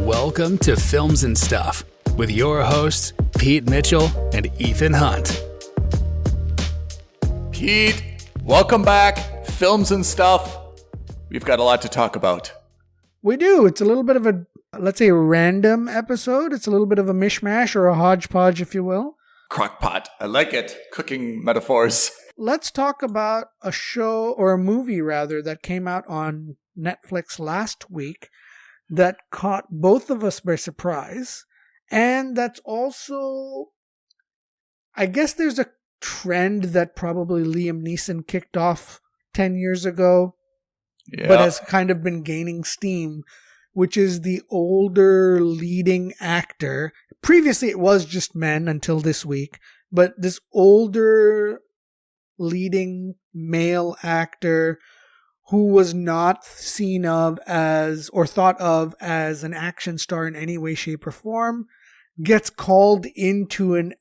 Welcome to Films and Stuff with your hosts, Pete Mitchell and Ethan Hunt. Pete, welcome back. Films and Stuff. We've got a lot to talk about. We do. It's a little bit of a, let's say, a random episode. It's a little bit of a mishmash or a hodgepodge, if you will. Crockpot. I like it. Cooking metaphors. Let's talk about a show, or a movie rather, that came out on Netflix last week that caught both of us by surprise. And that's also, I guess there's a trend that probably Liam Neeson kicked off 10 years ago, but has kind of been gaining steam, which is the older leading actor. Previously, it was just men until this week, but this older leading male actor who was not seen of as or thought of as an action star in any way, shape, or form gets called into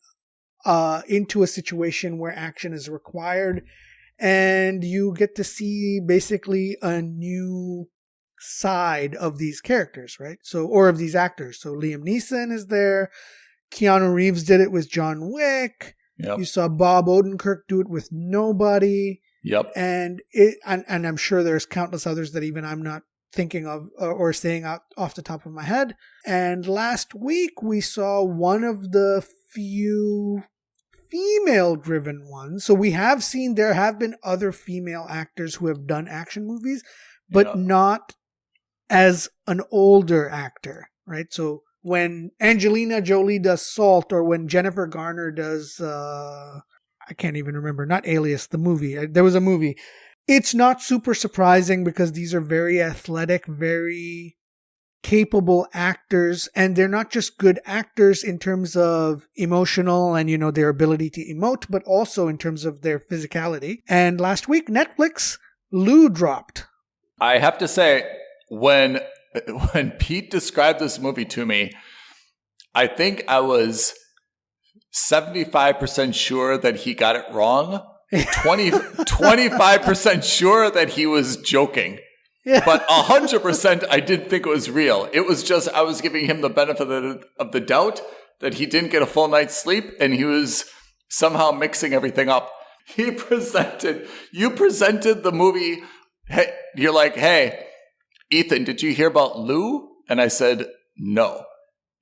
a situation where action is required, and you get to see basically a new side of these characters, right? So, or of these actors. So Liam Neeson is there. Keanu Reeves did it with John Wick. Yep. You saw Bob Odenkirk do it with Nobody. Yep. And I'm sure there's countless others that even I'm not thinking of or saying out off the top of my head. And last week we saw one of the few female-driven ones. So we have seen there have been other female actors who have done action movies, but not as an older actor, right? So when Angelina Jolie does Salt, or when Jennifer Garner does, I can't even remember, not Alias, the movie. There was a movie. It's not super surprising because these are very athletic, very capable actors, and they're not just good actors in terms of emotional and, their ability to emote, but also in terms of their physicality. And last week, Netflix, Lou dropped. I have to say, when Pete described this movie to me, I think I was 75% sure that he got it wrong. 25% sure that he was joking. Yeah. But 100% I didn't think it was real. It was just, I was giving him the benefit of the doubt that he didn't get a full night's sleep and he was somehow mixing everything up. You presented the movie. Hey, you're like, hey, Ethan, did you hear about Lou? And I said, no.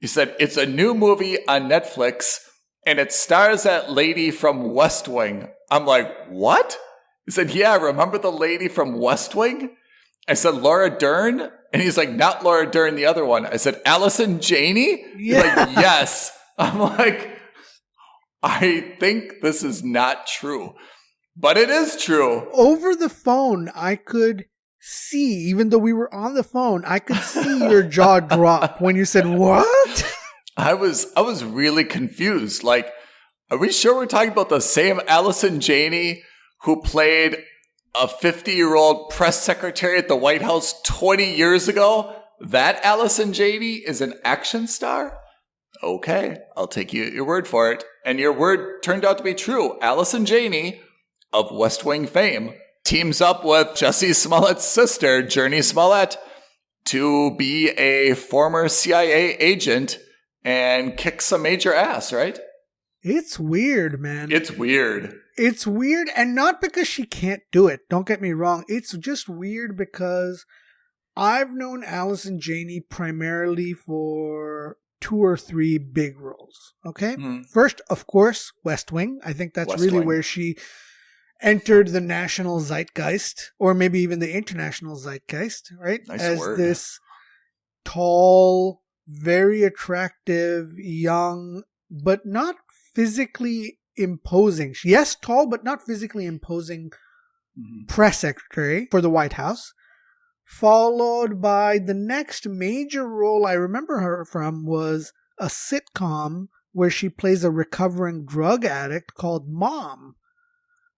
You said, it's a new movie on Netflix and it stars that lady from West Wing. I'm like, what? He said, yeah, remember the lady from West Wing? I said, Laura Dern? And he's like, not Laura Dern, the other one. I said, Allison Janney? Yeah. He's like, yes. I'm like, I think this is not true. But it is true. Over the phone, I could see, even though we were on the phone, I could see your jaw drop when you said, what? I was really confused. Like, are we sure we're talking about the same Allison Janney who played a 50-year-old press secretary at the White House 20 years ago? That Allison Janney is an action star? Okay, I'll take your word for it. And your word turned out to be true. Allison Janney of West Wing fame teams up with Jussie Smollett's sister, Jurnee Smollett, to be a former CIA agent and kick some major ass, right? It's weird, man. It's weird. It's weird, and not because she can't do it. Don't get me wrong. It's just weird because I've known Allison Janney primarily for 2 or 3 big roles. Okay? First, of course, West Wing. I think that's really where she entered the national zeitgeist, or maybe even the international zeitgeist, right? Nice as word. This tall, very attractive, young, but not physically imposing. Yes, tall, but not physically imposing press secretary for the White House. Followed by the next major role I remember her from was a sitcom where she plays a recovering drug addict called Mom,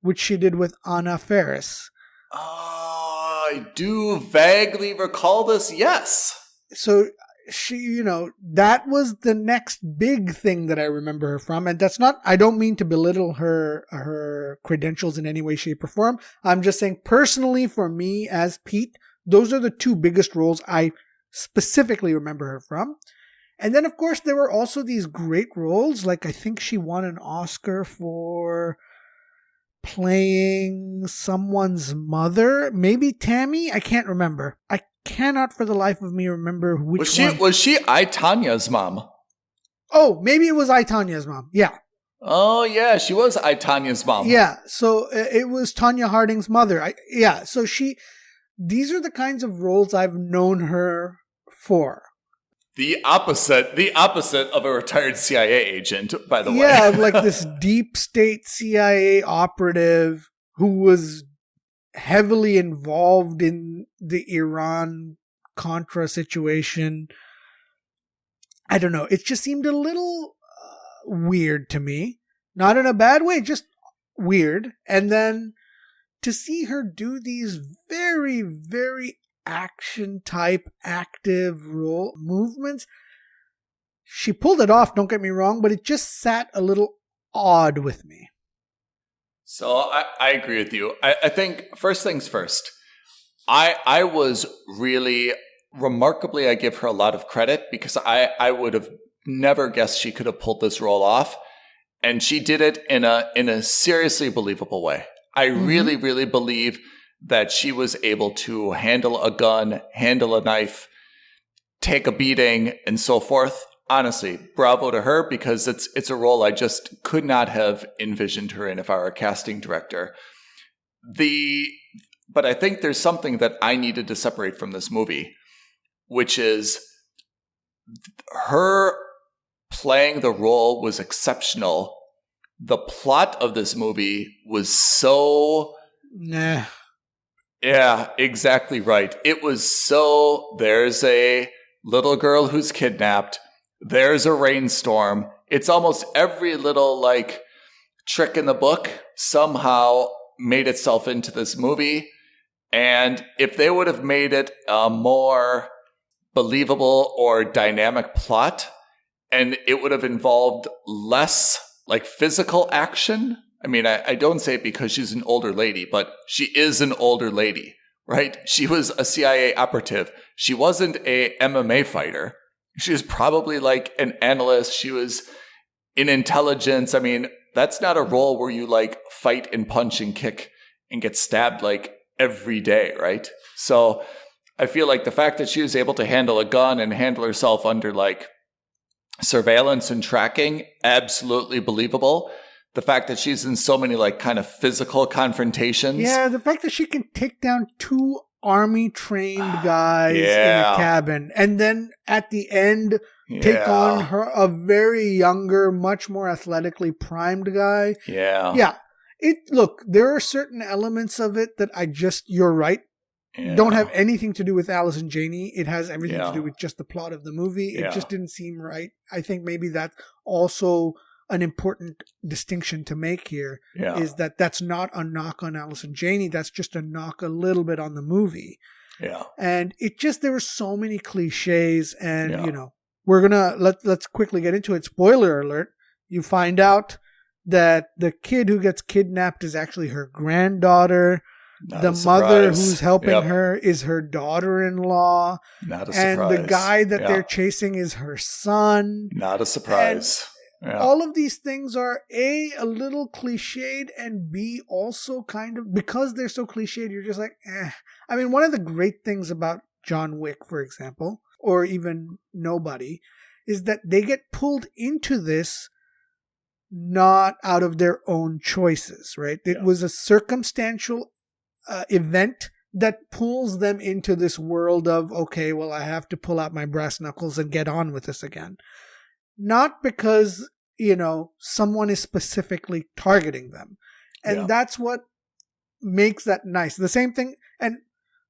which she did with Anna Faris. Oh, I do vaguely recall this, yes. So she, that was the next big thing that I remember her from. And that's not, I don't mean to belittle her credentials in any way, shape, or form. I'm just saying personally for me as Pete, those are the 2 biggest roles I specifically remember her from. And then, of course, there were also these great roles. Like, I think she won an Oscar for playing someone's mother. Maybe Tammy? I can't remember. I cannot for the life of me remember which one. Was she I, Tanya's mom? Oh, maybe it was I, Tanya's mom. Yeah. Oh, yeah, she was I, Tanya's mom. Yeah, so it was Tanya Harding's mother. So these are the kinds of roles I've known her for. The opposite of a retired CIA agent, by the way. Yeah, like this deep state CIA operative who was heavily involved in the Iran-Contra situation. I don't know. It just seemed a little weird to me. Not in a bad way, just weird. And then to see her do these very, very action type active role movements, she pulled it off, don't get me wrong, but it just sat a little odd with me. So I agree with you. I think first things first, I was really remarkably, I give her a lot of credit because I would have never guessed she could have pulled this role off, and she did it in a seriously believable way. I really, really believe that she was able to handle a gun, handle a knife, take a beating, and so forth. Honestly, bravo to her, because it's a role I just could not have envisioned her in if I were a casting director. But I think there's something that I needed to separate from this movie, which is her playing the role was exceptional. The plot of this movie was so... Nah. Yeah, exactly right. It was so, there's a little girl who's kidnapped. There's a rainstorm. It's almost every little like trick in the book somehow made itself into this movie. And if they would have made it a more believable or dynamic plot, and it would have involved less like physical action. I mean, I don't say it because she's an older lady, but she is an older lady, right? She was a CIA operative. She wasn't a MMA fighter. She was probably like an analyst. She was in intelligence. I mean, that's not a role where you like fight and punch and kick and get stabbed like every day, right? So I feel like the fact that she was able to handle a gun and handle herself under like surveillance and tracking, absolutely believable. The fact that she's in so many like kind of physical confrontations. Yeah, the fact that she can take down 2 army-trained guys in a cabin, and then at the end take on a very younger, much more athletically primed guy. Yeah. Look, there are certain elements of it that you're right, don't have anything to do with Allison Janney. It has everything to do with just the plot of the movie. It just didn't seem right. I think maybe that's also an important distinction to make here, is that that's not a knock on Allison Janney. That's just a knock a little bit on the movie. Yeah. And there were so many cliches, and we're gonna let's quickly get into it. Spoiler alert. You find out that the kid who gets kidnapped is actually her granddaughter. The mother who's helping her is her daughter-in-law. Not a surprise. And the guy that they're chasing is her son. Not a surprise. All of these things are A, a little cliched, and B, also kind of, because they're so cliched, you're just like, eh. I mean, one of the great things about John Wick, for example, or even Nobody, is that they get pulled into this not out of their own choices, right? It was a circumstantial event that pulls them into this world of, okay, well, I have to pull out my brass knuckles and get on with this again. Not because, someone is specifically targeting them. And that's what makes that nice. The same thing, and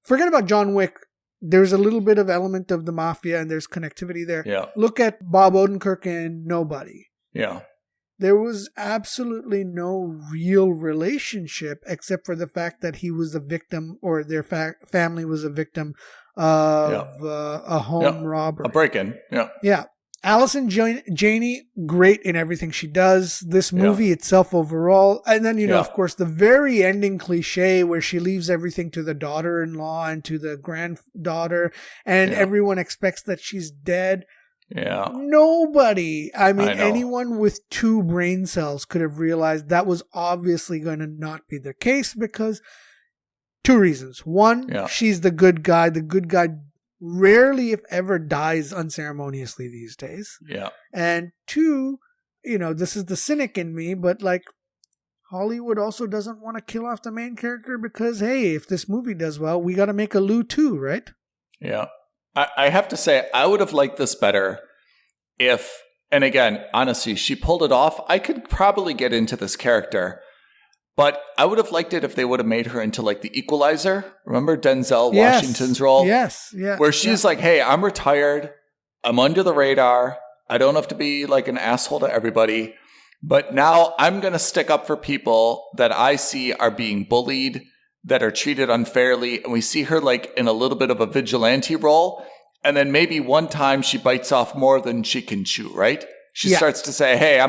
forget about John Wick. There's a little bit of element of the mafia and there's connectivity there. Yeah. Look at Bob Odenkirk in Nobody. Yeah. There was absolutely no real relationship except for the fact that he was a victim, or their family was a victim of a home robbery. A break-in. Yeah. Yeah. Allison Janney, great in everything she does. This movie itself overall. And then, of course, the very ending cliche where she leaves everything to the daughter-in-law and to the granddaughter, and everyone expects that she's dead. Yeah. Nobody, anyone with 2 brain cells could have realized that was obviously going to not be the case because 2 reasons. One, she's the good guy. The good guy rarely, if ever, dies unceremoniously these days. Yeah. And 2, this is the cynic in me, but like Hollywood also doesn't want to kill off the main character because, hey, if this movie does well, we got to make a Lou too, right? Yeah. I have to say, I would have liked this better if, and again, honestly, she pulled it off. I could probably get into this character, but I would have liked it if they would have made her into like the Equalizer. Remember Denzel Washington's role? Yes. Yeah. Where she's like, hey, I'm retired. I'm under the radar. I don't have to be like an asshole to everybody. But now I'm going to stick up for people that I see are being bullied, that are treated unfairly, and we see her like in a little bit of a vigilante role, and then maybe one time she bites off more than she can chew, right? She starts to say, hey,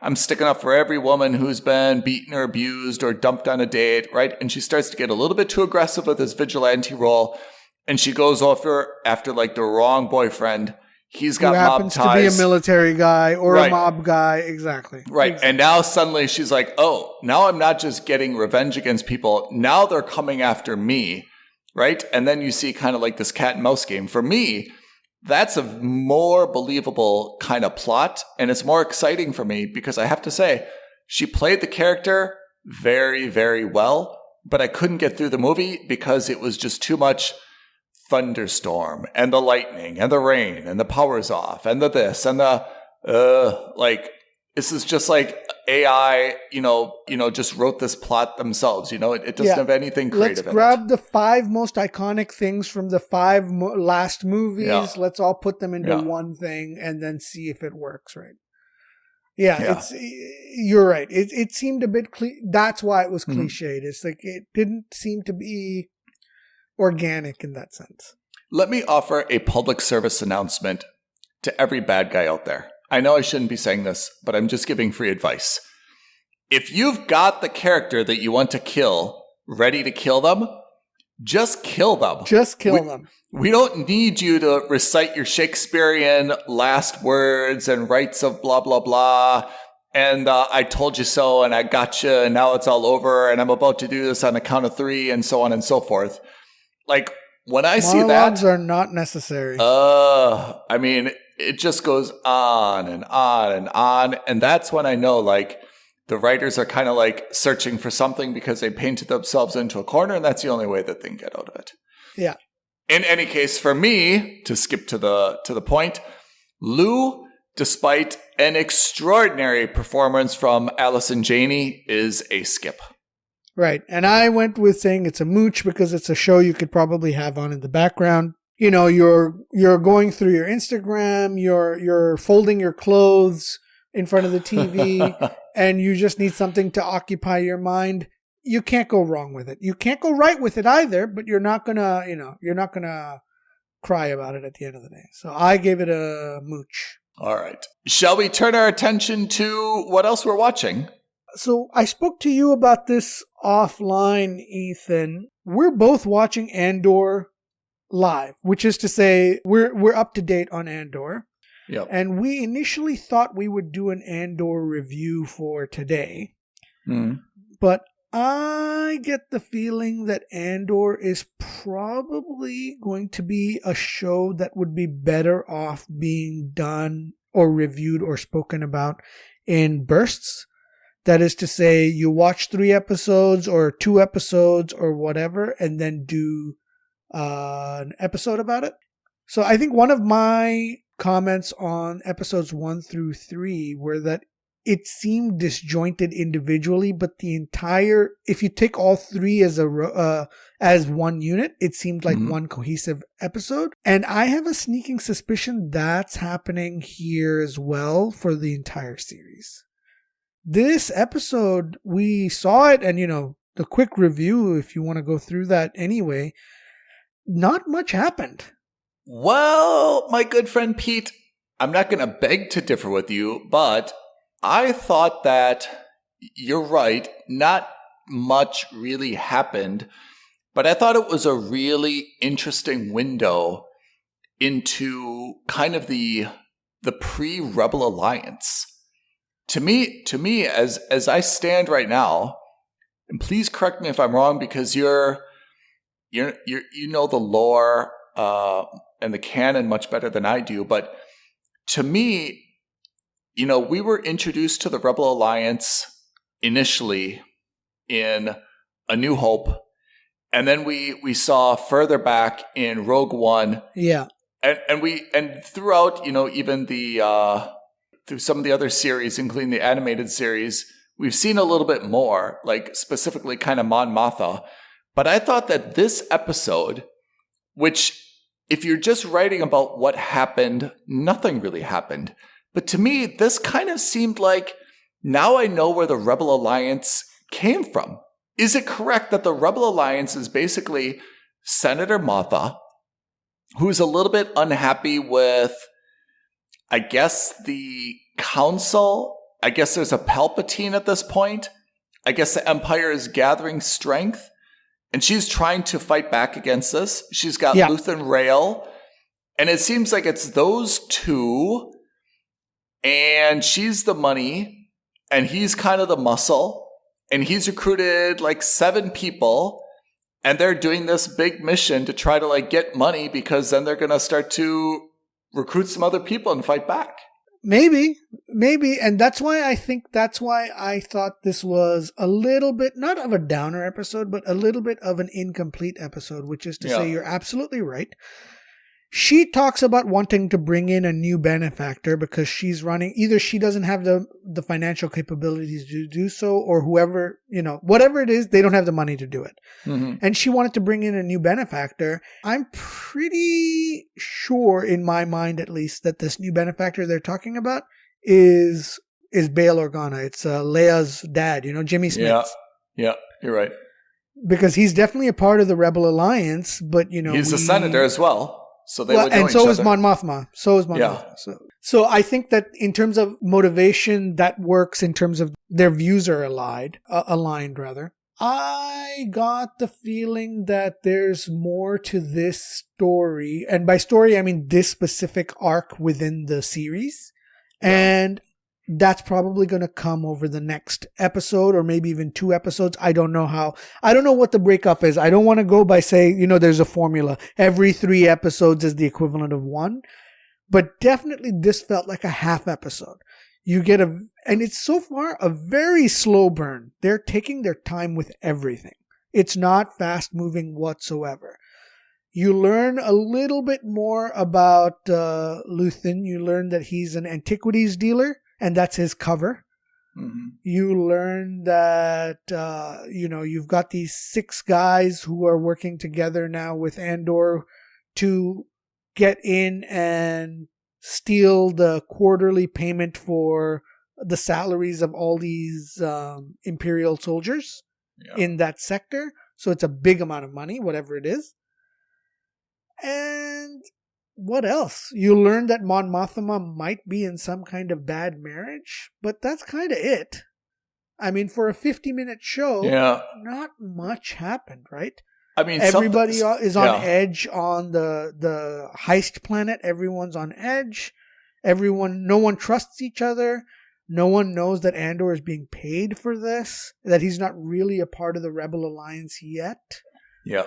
I'm sticking up for every woman who's been beaten or abused or dumped on a date, right? And she starts to get a little bit too aggressive with this vigilante role, and she goes after like the wrong boyfriend. He's got mob ties. Who happens to be a military guy or a mob guy. Exactly. Right. Exactly. And now suddenly she's like, oh, now I'm not just getting revenge against people. Now they're coming after me. Right. And then you see kind of like this cat and mouse game. For me, that's a more believable kind of plot. And it's more exciting for me because I have to say, she played the character very, very well. But I couldn't get through the movie because it was just too much thunderstorm and the lightning and the rain and the power's off and the this and the like this is just like AI just wrote this plot themselves. It doesn't have anything creative. Let's grab the 5 most iconic things from the 5 last movies. Let's all put them into one thing and then see if it works, right? You're right. It seemed a bit that's why it was cliched. It's like it didn't seem to be organic in that sense. Let me offer a public service announcement to every bad guy out there. I know I shouldn't be saying this, but I'm just giving free advice. If you've got the character that you want to kill ready to kill them, just kill them. Just kill them. We don't need you to recite your Shakespearean last words and rites of blah, blah, blah. And I told you so, and I got you, and now it's all over, and I'm about to do this on the count of 3, and so on and so forth. Like, when I see that... Monologues are not necessary. It just goes on and on and on. And that's when I know, like, the writers are kind of, like, searching for something because they painted themselves into a corner, and that's the only way that they can get out of it. Yeah. In any case, for me, to skip to the point, Lou, despite an extraordinary performance from Allison Janney, is a skip. Right. And I went with saying it's a mooch because it's a show you could probably have on in the background. You're going through your Instagram, you're folding your clothes in front of the TV, and you just need something to occupy your mind. You can't go wrong with it. You can't go right with it either, but you're not gonna cry about it at the end of the day. So I gave it a mooch. All right. Shall we turn our attention to what else we're watching? So I spoke to you about this offline, Ethan. We're both watching Andor live, which is to say we're up to date on Andor. Yep. And we initially thought we would do an Andor review for today. But I get the feeling that Andor is probably going to be a show that would be better off being done or reviewed or spoken about in bursts. That is to say, you watch 3 episodes or 2 episodes or whatever, and then do an episode about it. So I think one of my comments on episodes 1 through 3 were that it seemed disjointed individually, but if you take all 3 as one unit, it seemed like one cohesive episode. And I have a sneaking suspicion that's happening here as well for the entire series. This episode, we saw it, and the quick review, if you want to go through that anyway, not much happened. Well, my good friend Pete, I'm not going to beg to differ with you, but I thought that you're right. Not much really happened, but I thought it was a really interesting window into kind of the pre-Rebel Alliance. To me, as I stand right now, and please correct me if I'm wrong, because you know the lore and the canon much better than I do, but to me, we were introduced to the Rebel Alliance initially in A New Hope, and then we saw further back in Rogue One. Yeah. And throughout, even through some of the other series, including the animated series, we've seen a little bit more, like specifically kind of Mon Mothma. But I thought that this episode, which if you're just writing about what happened, nothing really happened. But to me, this kind of seemed like, now I know where the Rebel Alliance came from. Is it correct that the Rebel Alliance is basically Senator Mothma, who's a little bit unhappy with, I guess, the council? I guess there's a Palpatine at this point. I guess the Empire is gathering strength, and she's trying to fight back against this. She's got Luthen Rael, and it seems like it's those two, and she's the money, and he's kind of the muscle, and he's recruited like 7 people, and they're doing this big mission to try to like get money, because then they're going to start to recruit some other people and fight back. Maybe. And that's why I thought this was a little bit, not of a downer episode, but a little bit of an incomplete episode, which is to say you're absolutely right. She talks about wanting to bring in a new benefactor because she's running, either she doesn't have the financial capabilities to do so, or whoever, whatever it is, they don't have the money to do it. Mm-hmm. And she wanted to bring in a new benefactor. I'm pretty sure, in my mind at least, that this new benefactor they're talking about is Bail Organa. It's Leia's dad, Jimmy Smith. Yeah, you're right. Because he's definitely a part of the Rebel Alliance, but he's a senator as well. So they would know and each so other. is Mon Mothma. So I think that in terms of motivation, that works in terms of their views are aligned. I got the feeling that there's more to this story, and by story I mean this specific arc within the series, and that's probably going to come over the next episode or maybe even 2 episodes. I don't know what the breakup is. I don't want to go by saying, there's a formula. Every 3 episodes is the equivalent of 1. But definitely this felt like a half episode. You get and it's so far a very slow burn. They're taking their time with everything. It's not fast moving whatsoever. You learn a little bit more about Luthen. You learn that he's an antiquities dealer, and that's his cover. Mm-hmm. You learn that, you've got these 6 guys who are working together now with Andor to get in and steal the quarterly payment for the salaries of all these Imperial soldiers in that sector. So it's a big amount of money, whatever it is. And what else? You learn that Mon Mothma might be in some kind of bad marriage, but that's kind of it. I mean, for a 50-minute show, not much happened, right? I mean, everybody is on edge on the heist planet. Everyone's on edge. No one trusts each other. No one knows that Andor is being paid for this, that he's not really a part of the Rebel Alliance yet. Yeah.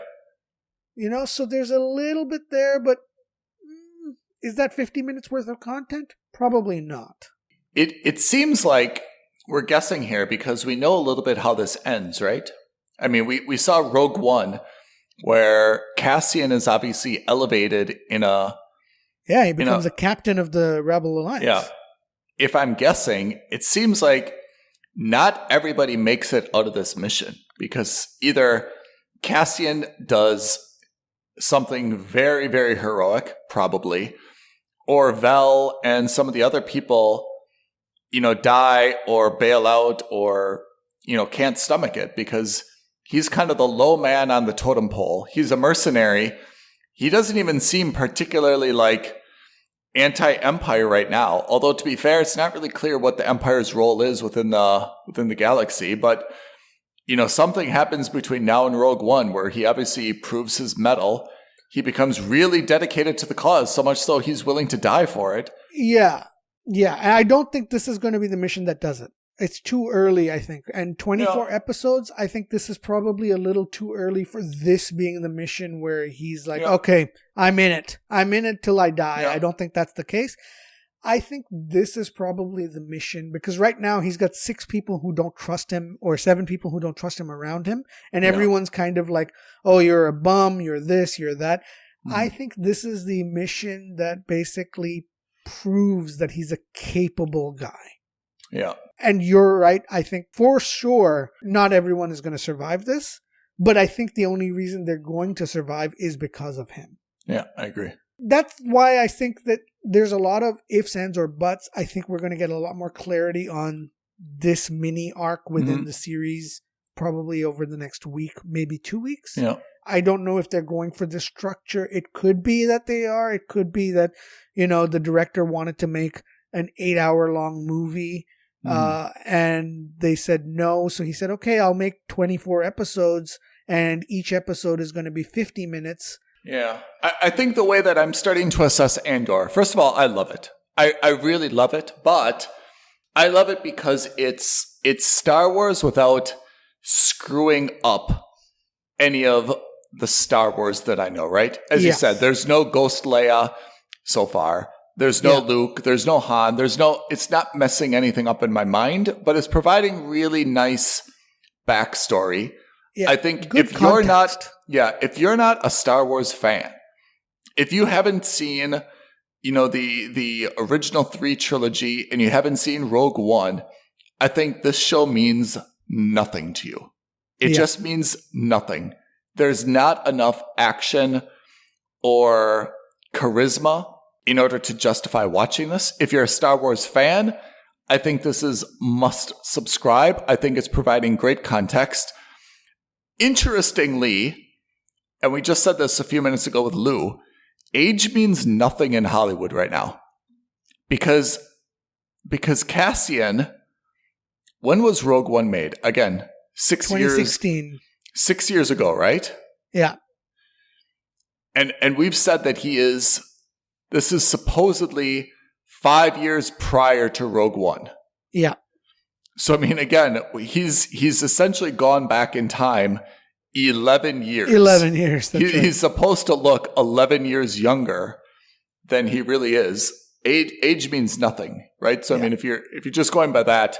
So there's a little bit there, but is that 50 minutes worth of content? Probably not. It seems like we're guessing here because we know a little bit how this ends, right? I mean, we saw Rogue One where Cassian is obviously elevated in a... Yeah, he becomes a captain of the Rebel Alliance. Yeah. If I'm guessing, it seems like not everybody makes it out of this mission because either Cassian does something very, very heroic, probably, or Vel and some of the other people, die or bail out or, can't stomach it because he's kind of the low man on the totem pole. He's a mercenary. He doesn't even seem particularly anti-Empire right now. Although, to be fair, it's not really clear what the Empire's role is within the galaxy. But, something happens between now and Rogue One where he obviously proves his mettle. He becomes really dedicated to the cause, so much so he's willing to die for it. Yeah. Yeah. And I don't think this is going to be the mission that does it. It's too early, I think. And 24 episodes, I think this is probably a little too early for this being the mission where he's like, okay, I'm in it. I'm in it till I die. I don't think that's the case. I think this is probably the mission because right now he's got 6 people who don't trust him or 7 people who don't trust him around him. And everyone's kind of like, oh, you're a bum, you're this, you're that. I think this is the mission that basically proves that he's a capable guy. Yeah. And you're right. I think for sure not everyone is going to survive this, but I think the only reason they're going to survive is because of him. Yeah, I agree. That's why I think that there's a lot of ifs, ands, or buts. I think we're going to get a lot more clarity on this mini arc within the series probably over the next week, maybe 2 weeks. Yeah. I don't know if they're going for this structure. It could be that they are. It could be that, the director wanted to make an 8-hour-long movie. And they said no. So he said, okay, I'll make 24 episodes and each episode is going to be 50 minutes. Yeah. I think the way that I'm starting to assess Andor, first of all, I love it. I really love it, but I love it because it's Star Wars without screwing up any of the Star Wars that I know, right? As you said, there's no Ghost Leia so far. There's no Luke. There's no Han. It's not messing anything up in my mind, but it's providing really nice backstory. Yeah, I think if you're not a Star Wars fan, if you haven't seen, the original 3 trilogy and you haven't seen Rogue One, I think this show means nothing to you. It just means nothing. There's not enough action or charisma in order to justify watching this. If you're a Star Wars fan, I think this is must subscribe. I think it's providing great context. Interestingly, and we just said this a few minutes ago with Lou, age means nothing in Hollywood right now. Because Cassian, when was Rogue One made? Again, 6 years. 2016. 6 years ago, right? Yeah. And we've said that this is supposedly 5 years prior to Rogue One. Yeah. So, I mean, again, he's essentially gone back in time 11 years. 11 years. That's right. He's supposed to look 11 years younger than he really is. Age means nothing, right? So, I mean, if you're just going by that,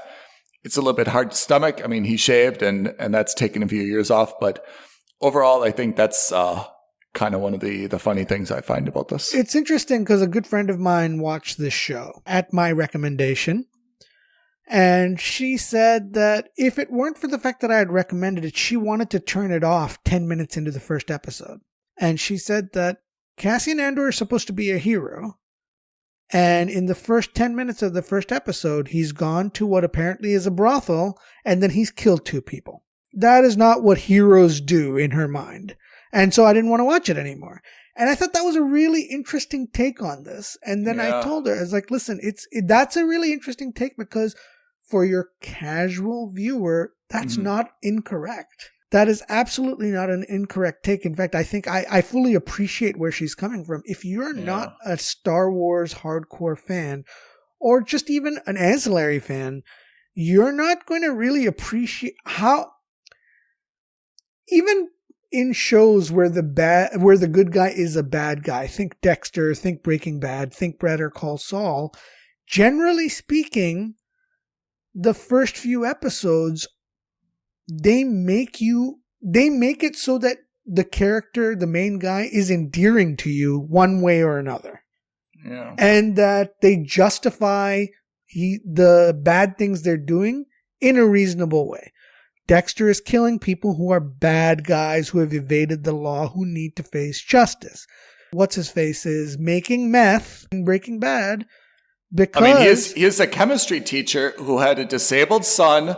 it's a little bit hard to stomach. I mean, he shaved and that's taken a few years off. But overall, I think that's kind of one of the funny things I find about this. It's interesting because a good friend of mine watched this show at my recommendation. And she said that if it weren't for the fact that I had recommended it, she wanted to turn it off 10 minutes into the first episode. And she said that Cassian Andor is supposed to be a hero. And in the first 10 minutes of the first episode, he's gone to what apparently is a brothel, and then he's killed 2 people. That is not what heroes do in her mind. And so I didn't want to watch it anymore. And I thought that was a really interesting take on this. And then I told her, I was like, listen, that's a really interesting take because for your casual viewer, that's not incorrect. That is absolutely not an incorrect take. In fact, I think I fully appreciate where she's coming from. If you're not a Star Wars hardcore fan, or just even an ancillary fan, you're not going to really appreciate how, even in shows where the good guy is a bad guy, think Dexter, think Breaking Bad, think Better Call Saul, generally speaking, the first few episodes, they make it so that the character, the main guy, is endearing to you one way or another. Yeah. And that they justify the bad things they're doing in a reasonable way. Dexter is killing people who are bad guys who have evaded the law, who need to face justice. What's-his-face is making meth in Breaking Bad because... I mean, he is a chemistry teacher who had a disabled son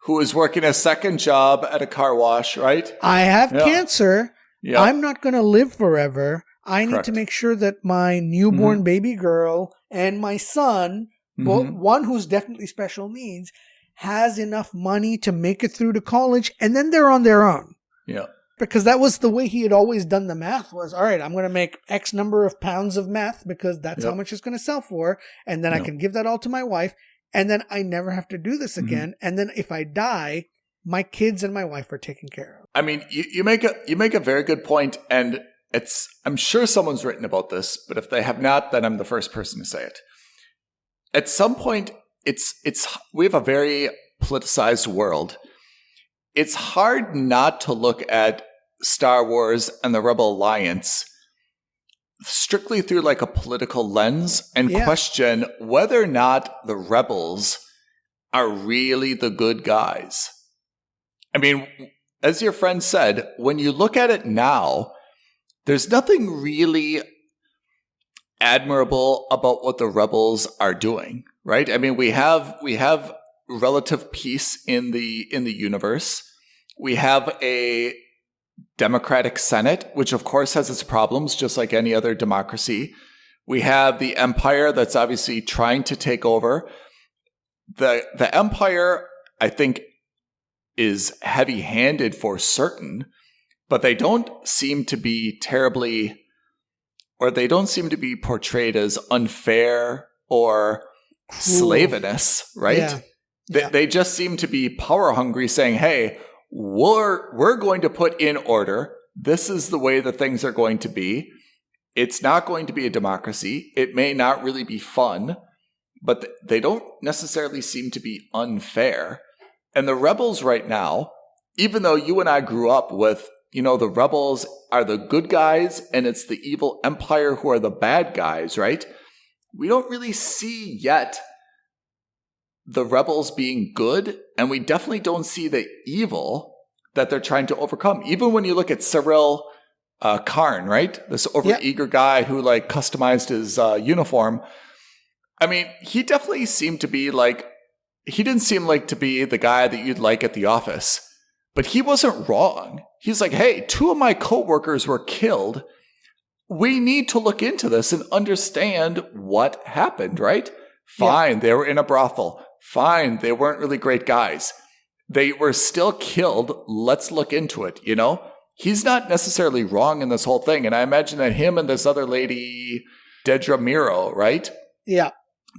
who is working a second job at a car wash, right? I have cancer. Yeah. I'm not going to live forever. I need Correct. to make sure that my newborn baby girl and my son, both one who's definitely special needs, has enough money to make it through to college, and then they're on their own. Yeah. Because that was the way he had always done the math was, all right, I'm going to make X number of pounds of meth because that's how much it's going to sell for. And then I can give that all to my wife. And then I never have to do this again. And then if I die, my kids and my wife are taken care of. I mean, you make a very good point, and I'm sure someone's written about this, but if they have not, then I'm the first person to say it. At some point, we have a very politicized world. It's hard not to look at Star Wars and the Rebel Alliance strictly through like a political lens and question whether or not the rebels are really the good guys. I mean, as your friend said, when you look at it now, there's nothing really admirable about what the rebels are doing, right? I mean, we have relative peace in the universe. We have a democratic Senate, which of course has its problems, just like any other democracy. We have the Empire that's obviously trying to take over. The Empire, I think, is heavy-handed for certain, but they don't seem to be portrayed as unfair or slavinous, right? Yeah. They just seem to be power hungry, saying, hey, we're going to put in order. This is the way that things are going to be. It's not going to be a democracy. It may not really be fun, but they don't necessarily seem to be unfair. And the rebels right now, even though you and I grew up with, the rebels are the good guys and it's the evil empire who are the bad guys, right? We don't really see yet the rebels being good, and we definitely don't see the evil that they're trying to overcome. Even when you look at Cyril Karn, right? This overeager guy who like customized his uniform. I mean, he definitely seemed to be like, he didn't seem like to be the guy that you'd like at the office, but he wasn't wrong. He's like, hey, 2 of my coworkers were killed. We need to look into this and understand what happened, right? Fine, they were in a brothel. Fine, they weren't really great guys. They were still killed. Let's look into it, He's not necessarily wrong in this whole thing. And I imagine that him and this other lady, Dedra Miro, right? Yeah.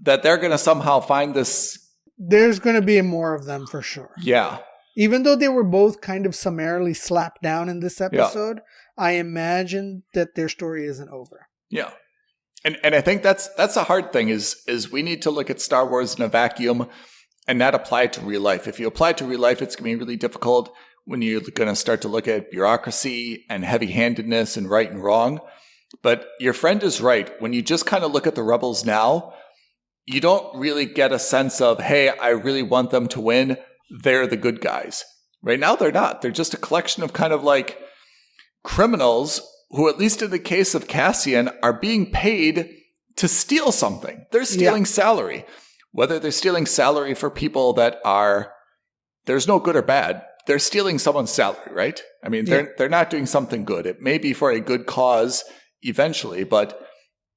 That they're going to somehow find this. There's going to be more of them for sure. Yeah. Even though they were both kind of summarily slapped down in this episode, I imagine that their story isn't over. Yeah. And I think that's a hard thing is we need to look at Star Wars in a vacuum and not apply it to real life. If you apply it to real life, it's going to be really difficult when you're going to start to look at bureaucracy and heavy-handedness and right and wrong. But your friend is right. When you just kind of look at the rebels now, you don't really get a sense of, hey, I really want them to win. They're the good guys. Right now, they're not. They're just a collection of kind of like criminals who, at least in the case of Cassian, are being paid to steal something. They're stealing salary. Whether they're stealing salary for people that are, there's no good or bad. They're stealing someone's salary, right? I mean, they're not doing something good. It may be for a good cause eventually, but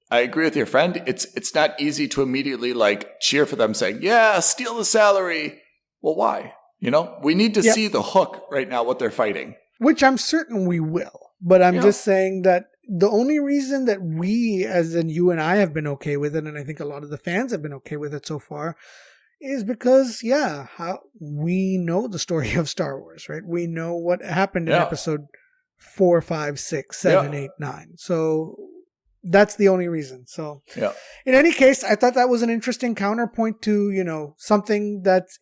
I agree with your friend. It's not easy to immediately like cheer for them saying, yeah, steal the salary. Well, why? We need to see the hook right now, what they're fighting. Which I'm certain we will. But I'm just saying that the only reason that we, as in you and I, have been okay with it, and I think a lot of the fans have been okay with it so far, is because, we know the story of Star Wars, right? We know what happened in episode 4, 5, 6, 7, 8, 9. So that's the only reason. So in any case, I thought that was an interesting counterpoint to, something that's...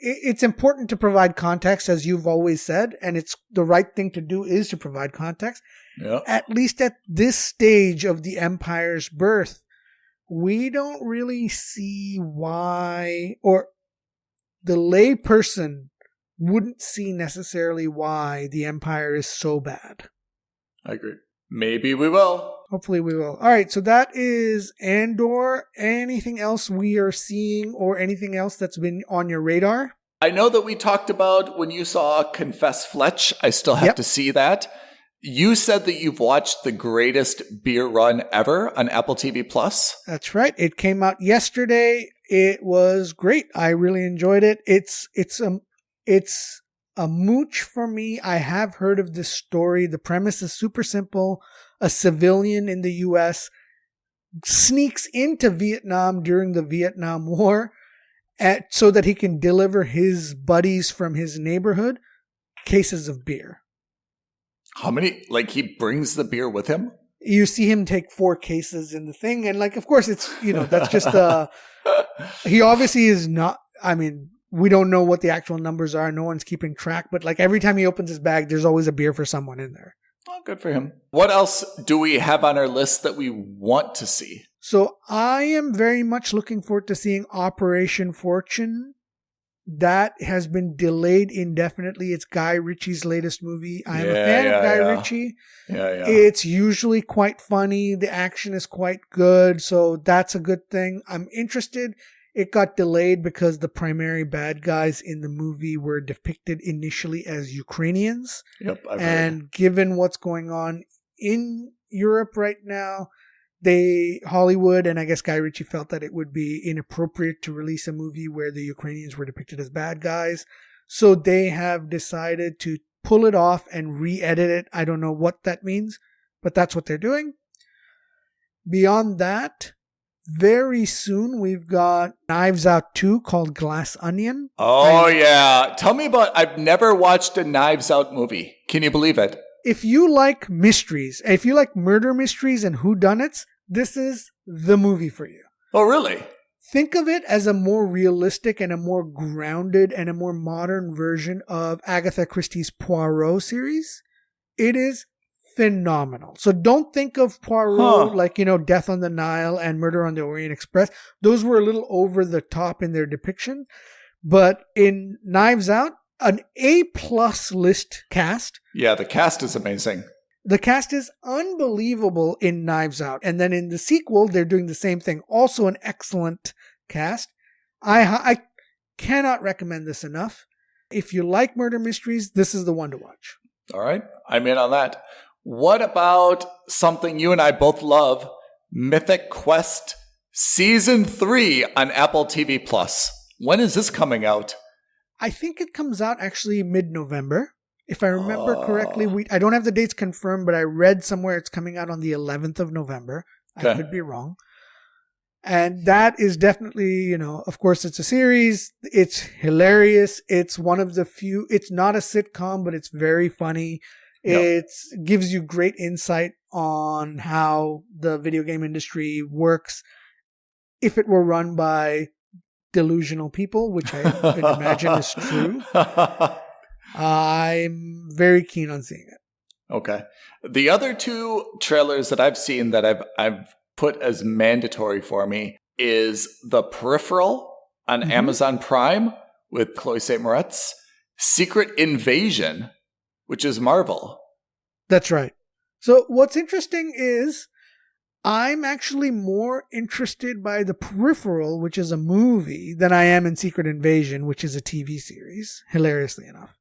It's important to provide context, as you've always said, and it's the right thing to do is to provide context. Yeah. At least at this stage of the Empire's birth, we don't really see why, or the lay person wouldn't see necessarily why the Empire is so bad. I agree. Maybe we will. Hopefully we will. All right, so that is Andor. Anything else we are seeing or anything else that's been on your radar? I know that we talked about when you saw Confess Fletch. I still have to see that. You said that you've watched the greatest beer run ever on Apple TV Plus. That's right. It came out yesterday. It was great. I really enjoyed it. It's a mooch for me. I have heard of this story. The premise is super simple. A civilian in the U.S. sneaks into Vietnam during the Vietnam War so that he can deliver his buddies from his neighborhood cases of beer. How many? Like, he brings the beer with him? You see him take 4 cases in the thing. And like, of course, it's, that's just, he obviously is not, we don't know what the actual numbers are. No one's keeping track. But like every time he opens his bag, there's always a beer for someone in there. Oh, good for him. What else do we have on our list that we want to see? So I am very much looking forward to seeing Operation Fortune. That has been delayed indefinitely. It's Guy Ritchie's latest movie. I am a fan of Guy Ritchie. Yeah. It's usually quite funny. The action is quite good. So that's a good thing. I'm interested. It got delayed because the primary bad guys in the movie were depicted initially as Ukrainians. Yep. And given what's going on in Europe right now, Hollywood and I guess Guy Ritchie felt that it would be inappropriate to release a movie where the Ukrainians were depicted as bad guys. So they have decided to pull it off and re-edit it. I don't know what that means, but that's what they're doing. Beyond that, very soon we've got Knives Out 2 called Glass Onion. Oh, yeah. Tell me I've never watched a Knives Out movie. Can you believe it? If you like mysteries, if you like murder mysteries and whodunits, this is the movie for you. Oh, really? Think of it as a more realistic and a more grounded and a more modern version of Agatha Christie's Poirot series. It is phenomenal. So don't think of Poirot like, Death on the Nile and Murder on the Orient Express. Those were a little over the top in their depiction. But in Knives Out, an A-plus list cast. Yeah, the cast is amazing. The cast is unbelievable in Knives Out. And then in the sequel, they're doing the same thing. Also an excellent cast. I cannot recommend this enough. If you like murder mysteries, this is the one to watch. All right. I'm in on that. What about something you and I both love? Mythic Quest Season 3 on Apple TV Plus. When is this coming out? I think it comes out actually mid-November. If I remember correctly, I don't have the dates confirmed, but I read somewhere it's coming out on the 11th of November. Okay. I could be wrong. And that is definitely, of course, it's a series. It's hilarious. It's one of the few, it's not a sitcom, but it's very funny. Yep. It gives you great insight on how the video game industry works if it were run by delusional people, which I could imagine is true. I'm very keen on seeing it. Okay. The other 2 trailers that I've seen that I've put as mandatory for me is The Peripheral on Amazon Prime with Chloe St. Moretz, Secret Invasion, which is Marvel. That's right. So what's interesting is I'm actually more interested by The Peripheral, which is a movie, than I am in Secret Invasion, which is a TV series, hilariously enough.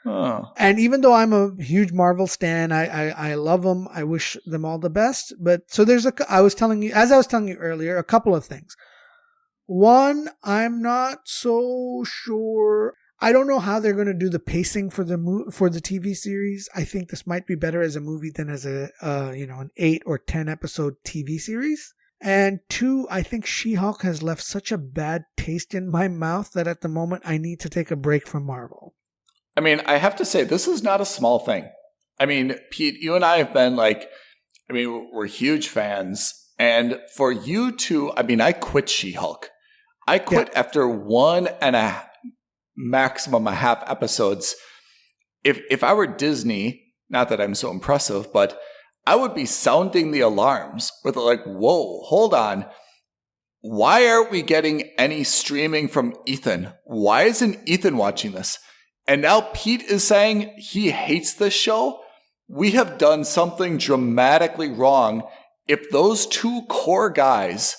Oh. And even though I'm a huge Marvel stan, I love them. I wish them all the best. But so as I was telling you earlier, a couple of things. One, I'm not so sure. I don't know how they're going to do the pacing for the TV series. I think this might be better as a movie than as an 8 or 10 episode TV series. And 2, I think She-Hulk has left such a bad taste in my mouth that at the moment I need to take a break from Marvel. I mean, I have to say, this is not a small thing. I mean, Pete, you and I have been we're huge fans. And for you to, I quit She-Hulk. I quit after 1 and a maximum a half episodes. If I were Disney, not that I'm so impressive, but I would be sounding the alarms with whoa, hold on. Why aren't we getting any streaming from Ethan? Why isn't Ethan watching this? And now Pete is saying he hates this show. We have done something dramatically wrong if those 2 core guys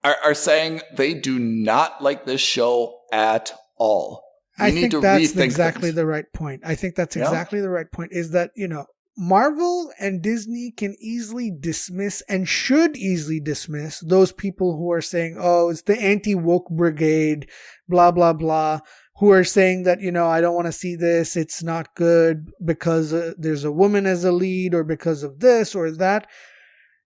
are saying they do not like this show at all. I think that's exactly the right point. I think that's exactly the right point, is that, Marvel and Disney can easily dismiss and should easily dismiss those people who are saying, oh, it's the anti-woke brigade, blah, blah, blah, who are saying that, I don't want to see this. It's not good because there's a woman as a lead or because of this or that.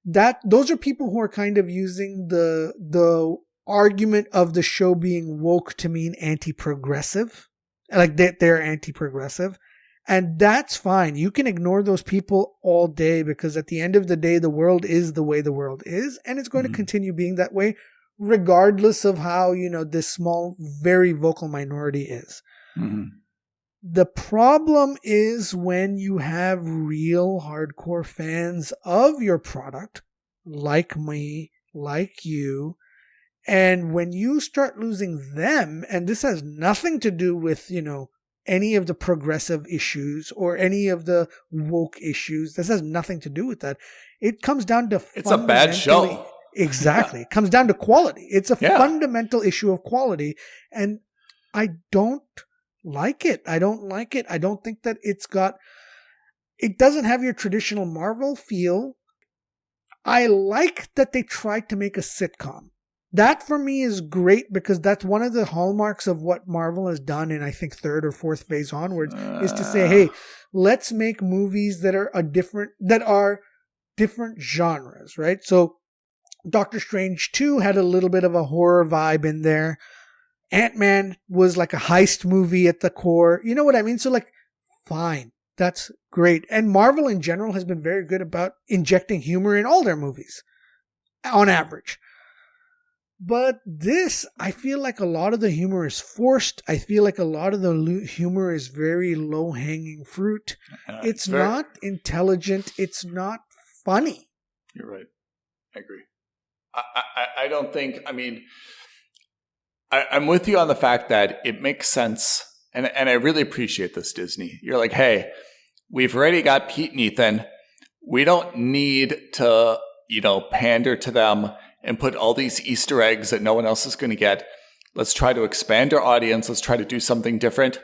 Those are people who are kind of using the argument of the show being woke to mean anti-progressive. Like they're anti-progressive. And that's fine. You can ignore those people all day because at the end of the day, the world is the way the world is. And it's going to continue being that way regardless of how, this small, very vocal minority is. Mm-hmm. The problem is when you have real hardcore fans of your product, like me, like you, and when you start losing them, and this has nothing to do with, any of the progressive issues or any of the woke issues. This has nothing to do with that. It comes down to it's a bad show. Exactly. It comes down to quality. It's a fundamental issue of quality. And I don't like it. I don't like it. I don't think that it doesn't have your traditional Marvel feel. I like that they tried to make a sitcom. That for me is great because that's one of the hallmarks of what Marvel has done in, I think, third or fourth phase onwards is to say, hey, let's make movies that are different genres, right? So Doctor Strange 2 had a little bit of a horror vibe in there. Ant-Man was like a heist movie at the core. You know what I mean? So fine. That's great. And Marvel in general has been very good about injecting humor in all their movies on average. But this, I feel like a lot of the humor is forced. I feel like a lot of the humor is very low-hanging fruit. It's not intelligent. It's not funny. You're right. I agree. I don't think, I'm with you on the fact that it makes sense. And I really appreciate this, Disney. You're like, hey, we've already got Pete and Ethan. We don't need to, pander to them and put all these Easter eggs that no one else is going to get. Let's try to expand our audience. Let's try to do something different.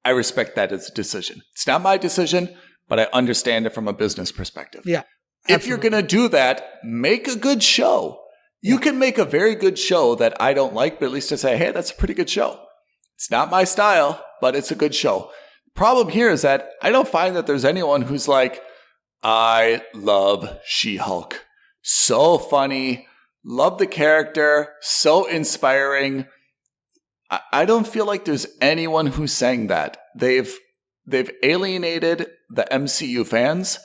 I respect that as a decision. It's not my decision, but I understand it from a business perspective. Yeah. If you're going to do that, make a good show. You can make a very good show that I don't like, but at least I say, hey, that's a pretty good show. It's not my style, but it's a good show. Problem here is that I don't find that there's anyone who's like, I love She-Hulk. So funny. Love the character. So inspiring. I don't feel like there's anyone who's saying that. They've alienated the MCU fans,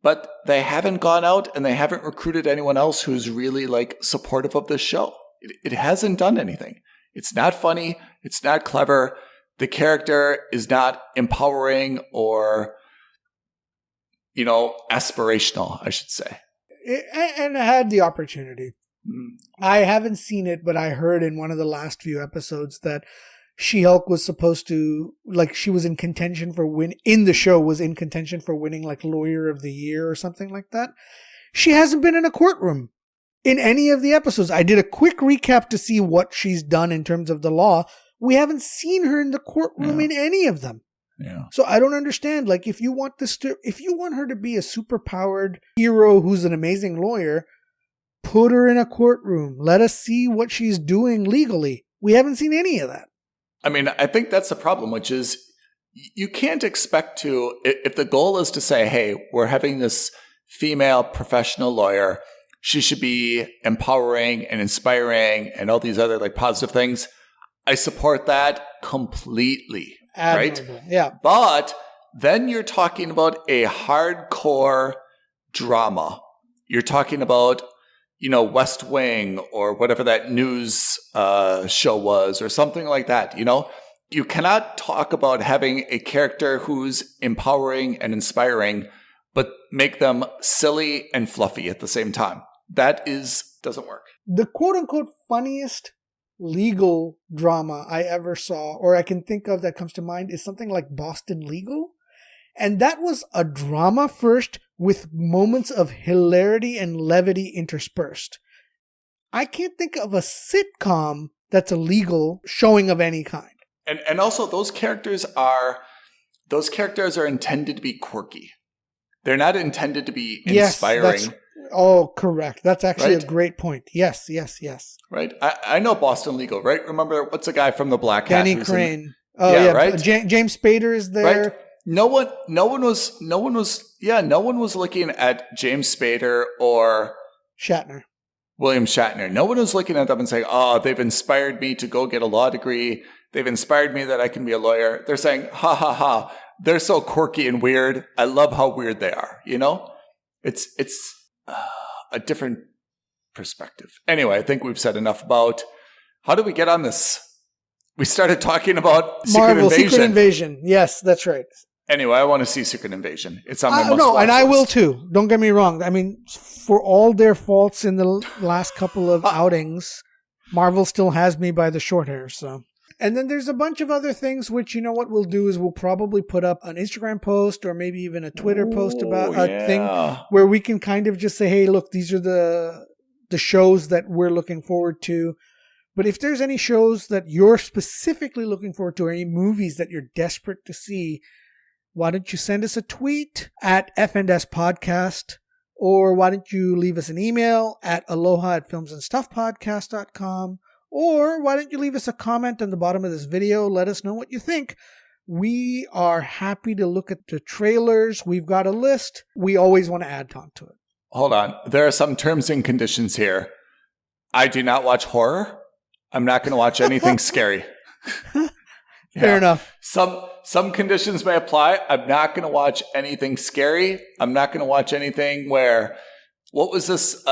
but they haven't gone out and they haven't recruited anyone else who's really supportive of this show. It hasn't done anything. It's not funny. It's not clever. The character is not empowering or, aspirational, I should say. And I had the opportunity. I haven't seen it, but I heard in one of the last few episodes that She-Hulk was supposed to, she was in contention for winning Lawyer of the Year or something like that. She hasn't been in a courtroom in any of the episodes. I did a quick recap to see what she's done in terms of the law. We haven't seen her in the courtroom in any of them. Yeah. So I don't understand. If you want her to be a superpowered hero who's an amazing lawyer, put her in a courtroom. Let us see what she's doing legally. We haven't seen any of that. I think that's the problem, which is you can't expect to, if the goal is to say, hey, we're having this female professional lawyer, she should be empowering and inspiring and all these other positive things. I support that completely. Admirable. Right? Yeah. But then you're talking about a hardcore drama. You're talking about, West Wing or whatever that news show was or something like that. You cannot talk about having a character who's empowering and inspiring, but make them silly and fluffy at the same time. That doesn't work. The quote unquote funniest legal drama I ever saw, or I can think of that comes to mind, is something like Boston Legal. And that was a drama first with moments of hilarity and levity interspersed. I can't think of a sitcom that's a legal showing of any kind. And also those characters are intended to be quirky. They're not intended to be Yes, inspiring. Correct. That's actually Right? a great point. Yes. Right? I know Boston Legal, right? Remember, what's the guy from the Black Hat? Danny who's in- Crane. right? James Spader is there. Right? No one was looking at James Spader or Shatner. William Shatner. No one was looking at them and saying, "Oh, they've inspired me to go get a law degree. They've inspired me that I can be a lawyer." They're saying, "Ha ha ha! They're so quirky and weird. I love how weird they are." You know, it's a different perspective. Anyway, I think we've said enough about how did we get on this. We started talking about Marvel Secret Invasion. Secret Invasion. Yes, that's right. Anyway, I want to see Secret Invasion. It's on my must-watch No, and I list. will too. Don't get me wrong. I mean, for all their faults in the last couple of outings, Marvel still has me by the short hair. So, and then there's a bunch of other things which, you know what we'll do is we'll probably put up an Instagram post or maybe even a Twitter post about a thing where we can kind of just say, hey, look, these are the shows that we're looking forward to. But if there's any shows that you're specifically looking forward to, or any movies that you're desperate to see, why don't you send us a tweet at FNS Podcast, or why don't you leave us an email at aloha@filmsandstuffpodcast.com, or why don't you leave us a comment on the bottom of this video? Let us know what you think. We are happy to look at the trailers. We've got a list. We always want to add on to it. Hold on. There are some terms and conditions here. I do not watch horror. I'm not going to watch anything scary. Fair enough. Some conditions may apply. I'm not going to watch anything scary. I'm not going to watch anything where, what was this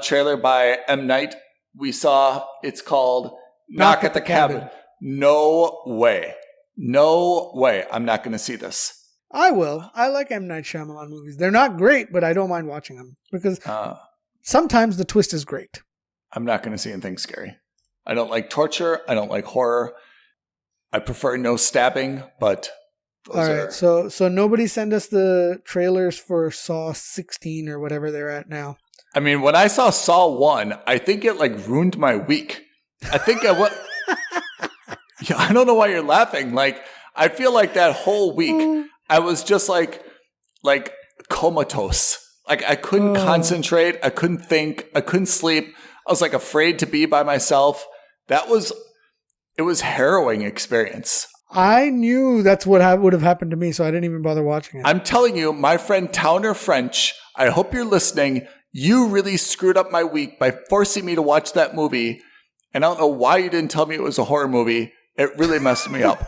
trailer by M. Night we saw? It's called Knock at the Cabin. No way. No way. I'm not going to see this. I will. I like M. Night Shyamalan movies. They're not great, but I don't mind watching them because sometimes the twist is great. I'm not going to see anything scary. I don't like torture. I don't like horror. I prefer no stabbing, but those all right. So nobody send us the trailers for Saw 16 or whatever they're at now. I mean, when I saw Saw 1, I think it like ruined my week. I think I don't know why you're laughing. Like, I feel like that whole week I was just like comatose. Like I couldn't concentrate. I couldn't think. I couldn't sleep. I was like afraid to be by myself. It was harrowing experience. I knew that's what would have happened to me, so I didn't even bother watching it. I'm telling you, my friend Towner French, I hope you're listening. You really screwed up my week by forcing me to watch that movie. And I don't know why you didn't tell me it was a horror movie. It really messed me up.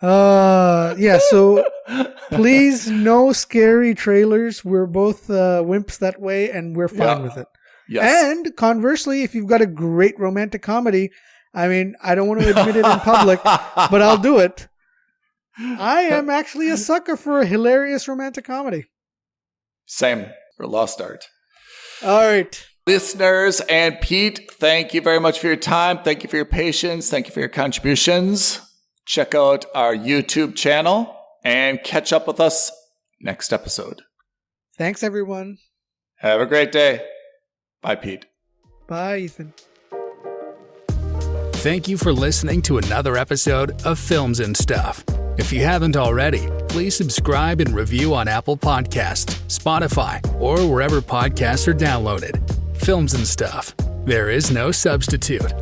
Yeah, so please, no scary trailers. We're both wimps that way, and we're fine with it. Yes. And conversely, if you've got a great romantic comedy, I mean, I don't want to admit it in public, but I'll do it. I am actually a sucker for a hilarious romantic comedy. Same. We're lost art. All right. Listeners and Pete, thank you very much for your time. Thank you for your patience. Thank you for your contributions. Check out our YouTube channel and catch up with us next episode. Thanks, everyone. Have a great day. Bye, Pete. Bye, Ethan. Thank you for listening to another episode of Films and Stuff. If you haven't already, please subscribe and review on Apple Podcasts, Spotify, or wherever podcasts are downloaded. Films and Stuff. There is no substitute.